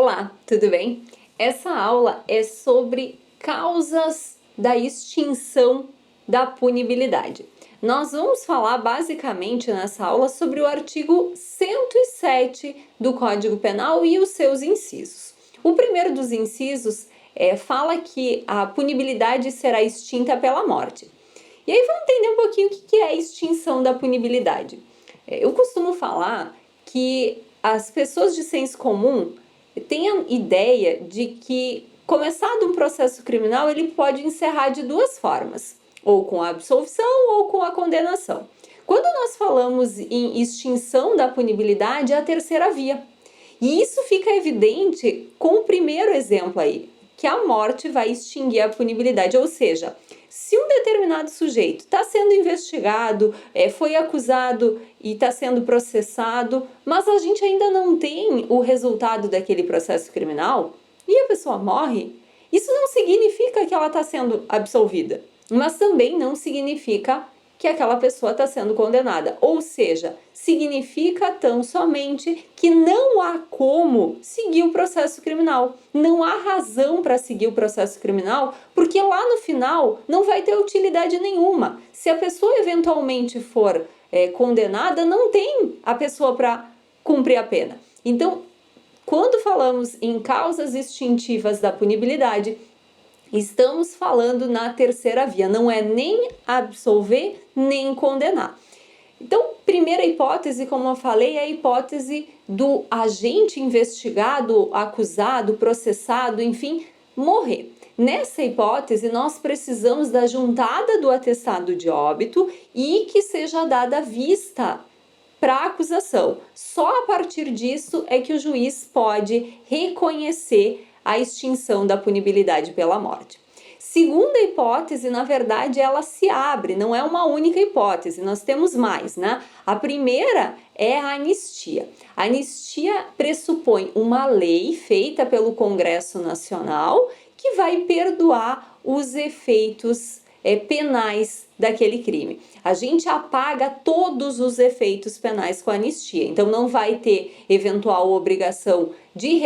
Olá, tudo bem? Essa aula é sobre causas da extinção da punibilidade. Nós vamos falar basicamente nessa aula sobre o artigo 107 do Código Penal e os seus incisos. O primeiro dos incisos fala que a punibilidade será extinta pela morte. E aí vamos entender um pouquinho o que é a extinção da punibilidade. Eu costumo falar que as pessoas de senso comum têm a ideia de que, começado um processo criminal, ele pode encerrar de duas formas, ou com a absolvição ou com a condenação. Quando nós falamos em extinção da punibilidade, é a terceira via. E isso fica evidente com o primeiro exemplo aí, que a morte vai extinguir a punibilidade, ou seja, se um determinado sujeito está sendo investigado, foi acusado e está sendo processado, mas a gente ainda não tem o resultado daquele processo criminal e a pessoa morre, isso não significa que ela está sendo absolvida, mas também não significa que aquela pessoa está sendo condenada. Ou seja, significa tão somente que não há como seguir o processo criminal. Não há razão para seguir o processo criminal, porque lá no final não vai ter utilidade nenhuma. Se a pessoa eventualmente for condenada, não tem a pessoa para cumprir a pena. Então, quando falamos em causas extintivas da punibilidade, estamos falando na terceira via, não é nem absolver nem condenar. Então, primeira hipótese, como eu falei, é a hipótese do agente investigado, acusado, processado, enfim, morrer. Nessa hipótese, nós precisamos da juntada do atestado de óbito e que seja dada vista para a acusação. Só a partir disso é que o juiz pode reconhecer a extinção da punibilidade pela morte. Segunda hipótese, na verdade, ela se abre, não é uma única hipótese, nós temos mais, né? A primeira é a anistia. A anistia pressupõe uma lei feita pelo Congresso Nacional que vai perdoar os efeitos penais daquele crime. A gente apaga todos os efeitos penais com a anistia, então não vai ter eventual obrigação de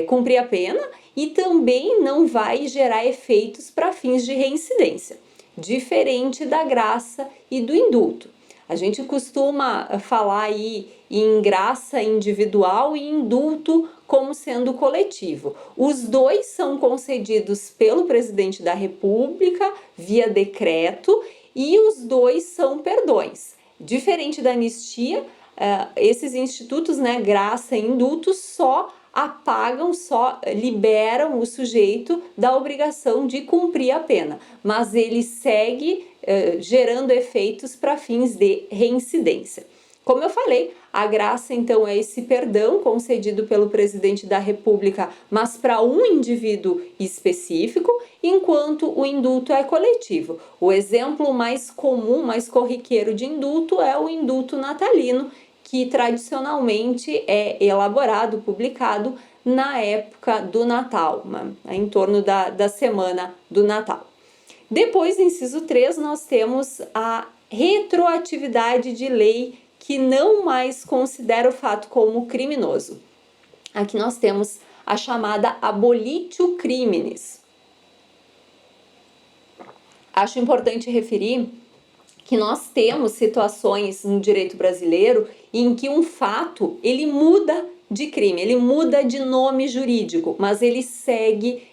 cumprir a pena e também não vai gerar efeitos para fins de reincidência, diferente da graça e do indulto. A gente costuma falar aí em graça individual e indulto como sendo coletivo. Os dois são concedidos pelo presidente da República via decreto e os dois são perdões. Diferente da anistia, esses institutos, né, graça e indulto, só apagam, só liberam o sujeito da obrigação de cumprir a pena, mas ele segue gerando efeitos para fins de reincidência. Como eu falei, a graça então é esse perdão concedido pelo presidente da República, mas para um indivíduo específico, enquanto o indulto é coletivo. O exemplo mais comum, mais corriqueiro de indulto é o indulto natalino, que tradicionalmente é elaborado, publicado na época do Natal, em torno da semana do Natal. Depois, inciso 3, nós temos a retroatividade de lei que não mais considera o fato como criminoso. Aqui nós temos a chamada abolitio criminis. Acho importante referir que nós temos situações no direito brasileiro em que um fato ele muda de crime, ele muda de nome jurídico, mas ele segue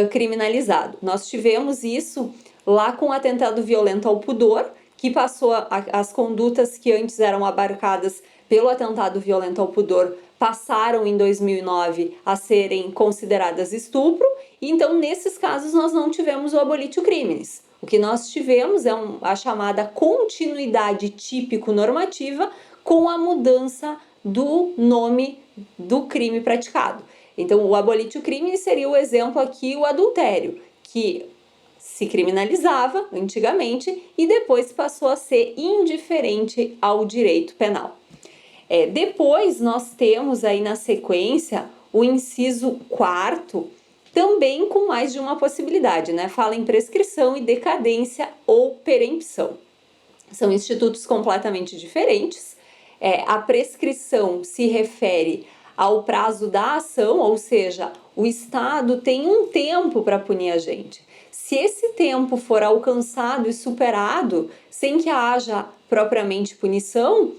criminalizado. Nós tivemos isso lá com o atentado violento ao pudor, que passou as condutas que antes eram abarcadas pelo atentado violento ao pudor passaram em 2009 a serem consideradas estupro, e então nesses casos nós não tivemos o abolitio criminis. O que nós tivemos é a chamada continuidade típico-normativa com a mudança do nome do crime praticado. Então, o abolitio criminis seria o exemplo aqui, o adultério, que se criminalizava antigamente e depois passou a ser indiferente ao direito penal. Depois nós temos aí na sequência o inciso 4º, também com mais de uma possibilidade, né? Fala em prescrição e decadência ou perempção. São institutos completamente diferentes. A prescrição se refere ao prazo da ação, ou seja, o Estado tem um tempo para punir a gente. Se esse tempo for alcançado e superado, sem que haja propriamente punição,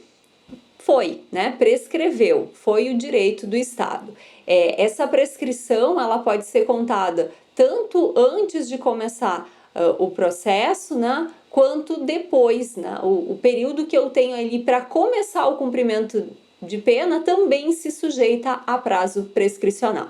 foi, né? Prescreveu, foi o direito do Estado. Essa prescrição, ela pode ser contada tanto antes de começar o processo, né? Quanto depois, né? O período que eu tenho ali para começar o cumprimento de pena também se sujeita a prazo prescricional.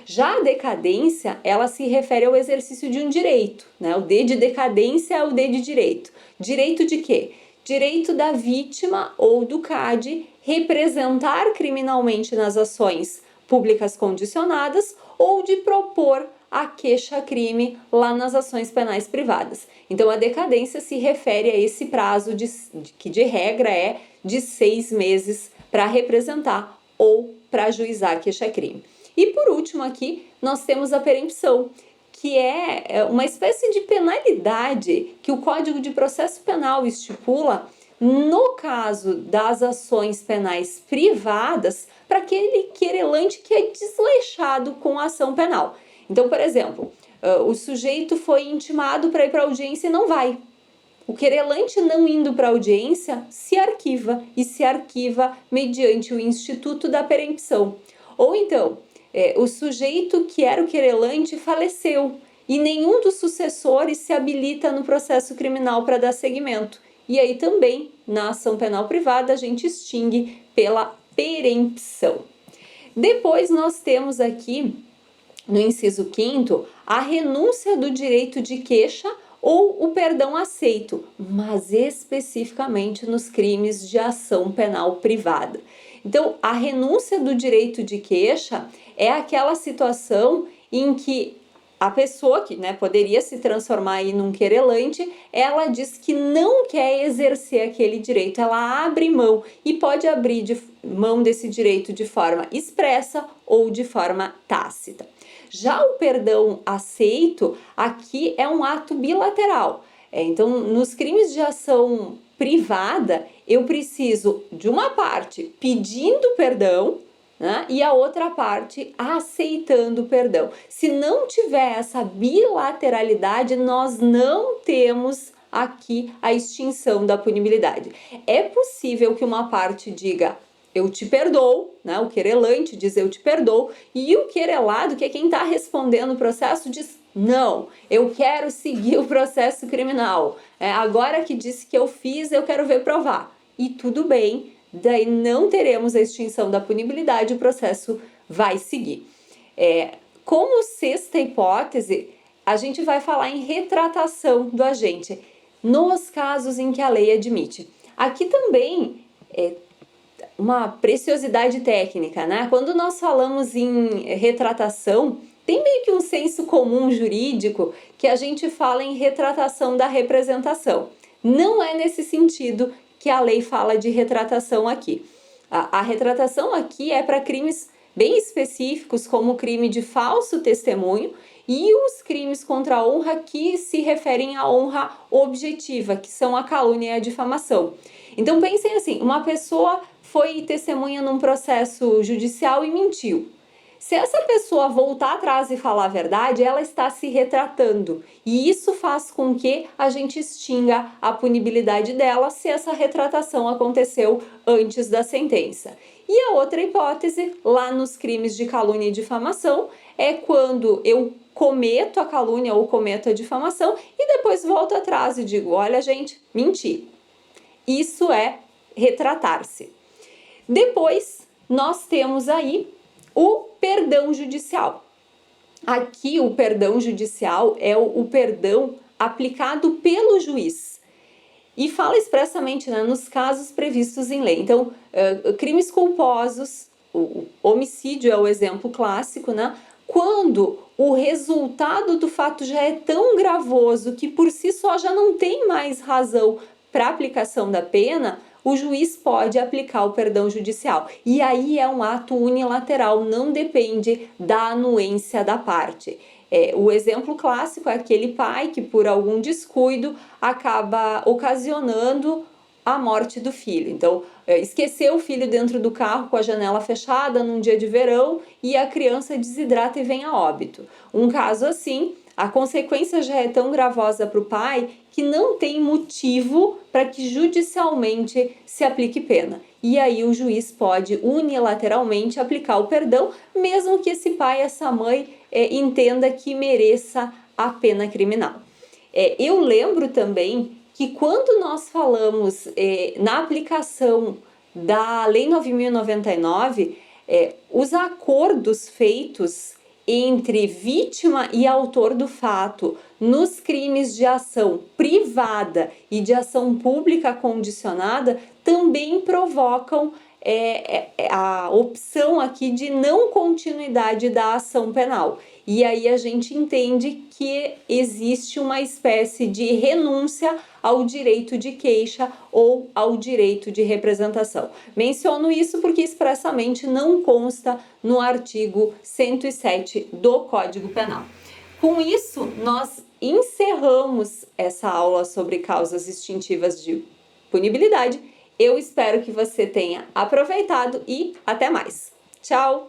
Já a decadência, ela se refere ao exercício de um direito, né? O D de decadência é o D de direito. Direito de quê? Direito da vítima ou do CAD representar criminalmente nas ações públicas condicionadas ou de propor a queixa-crime lá nas ações penais privadas. Então, a decadência se refere a esse prazo que de regra é de 6 meses para representar ou para ajuizar a queixa-crime. E por último aqui, nós temos a perempção, que é uma espécie de penalidade que o Código de Processo Penal estipula no caso das ações penais privadas para aquele querelante que é desleixado com a ação penal. Então, por exemplo, o sujeito foi intimado para ir para a audiência e não vai. O querelante não indo para a audiência se arquiva e se arquiva mediante o Instituto da Perempção. Ou então, o sujeito que era o querelante faleceu e nenhum dos sucessores se habilita no processo criminal para dar seguimento. E aí também, na ação penal privada, a gente extingue pela perempção. Depois nós temos aqui, no inciso 5º, a renúncia do direito de queixa ou o perdão aceito, mas especificamente nos crimes de ação penal privada. Então, a renúncia do direito de queixa é aquela situação em que a pessoa que, né, poderia se transformar aí num querelante, ela diz que não quer exercer aquele direito, ela abre mão e pode abrir mão desse direito de forma expressa ou de forma tácita. Já o perdão aceito, aqui é um ato bilateral. Então, nos crimes de ação privada, eu preciso de uma parte pedindo perdão, né, e a outra parte aceitando o perdão. Se não tiver essa bilateralidade, nós não temos aqui a extinção da punibilidade. É possível que uma parte diga eu te perdoo, né? O querelante diz eu te perdoo, e o querelado, que é quem está respondendo o processo, diz não, eu quero seguir o processo criminal. Agora que disse que eu fiz, eu quero ver provar. E tudo bem, daí não teremos a extinção da punibilidade, o processo vai seguir. Como sexta hipótese, a gente vai falar em retratação do agente, nos casos em que a lei admite. Aqui também uma preciosidade técnica, né? Quando nós falamos em retratação, tem meio que um senso comum jurídico que a gente fala em retratação da representação. Não é nesse sentido que a lei fala de retratação aqui. A retratação aqui é para crimes bem específicos, como o crime de falso testemunho e os crimes contra a honra que se referem à honra objetiva, que são a calúnia e a difamação. Então pensem assim, uma pessoa foi testemunha num processo judicial e mentiu. Se essa pessoa voltar atrás e falar a verdade, ela está se retratando. E isso faz com que a gente extinga a punibilidade dela se essa retratação aconteceu antes da sentença. E a outra hipótese, lá nos crimes de calúnia e difamação, é quando eu cometo a calúnia ou cometo a difamação e depois volto atrás e digo, olha gente, menti. Isso é retratar-se. Depois, nós temos aí o perdão judicial. Aqui, o perdão judicial é o perdão aplicado pelo juiz. E fala expressamente, né, nos casos previstos em lei. Então, crimes culposos, o homicídio é o exemplo clássico, né? Quando o resultado do fato já é tão gravoso que por si só já não tem mais razão para aplicação da pena, o juiz pode aplicar o perdão judicial. E aí é um ato unilateral, não depende da anuência da parte. O exemplo clássico é aquele pai que, por algum descuido, acaba ocasionando a morte do filho. Então, esqueceu o filho dentro do carro com a janela fechada num dia de verão e a criança desidrata e vem a óbito. Um caso assim, a consequência já é tão gravosa para o pai que não tem motivo para que judicialmente se aplique pena. E aí o juiz pode unilateralmente aplicar o perdão, mesmo que esse pai, essa mãe entenda que mereça a pena criminal. Eu lembro também que quando nós falamos na aplicação da Lei 9.099, os acordos feitos entre vítima e autor do fato nos crimes de ação privada e de ação pública condicionada também provocam a opção aqui de não continuidade da ação penal. E aí a gente entende que existe uma espécie de renúncia ao direito de queixa ou ao direito de representação. Menciono isso porque expressamente não consta no artigo 107 do Código Penal. Com isso, nós encerramos essa aula sobre causas extintivas de punibilidade. Eu espero que você tenha aproveitado e até mais. Tchau!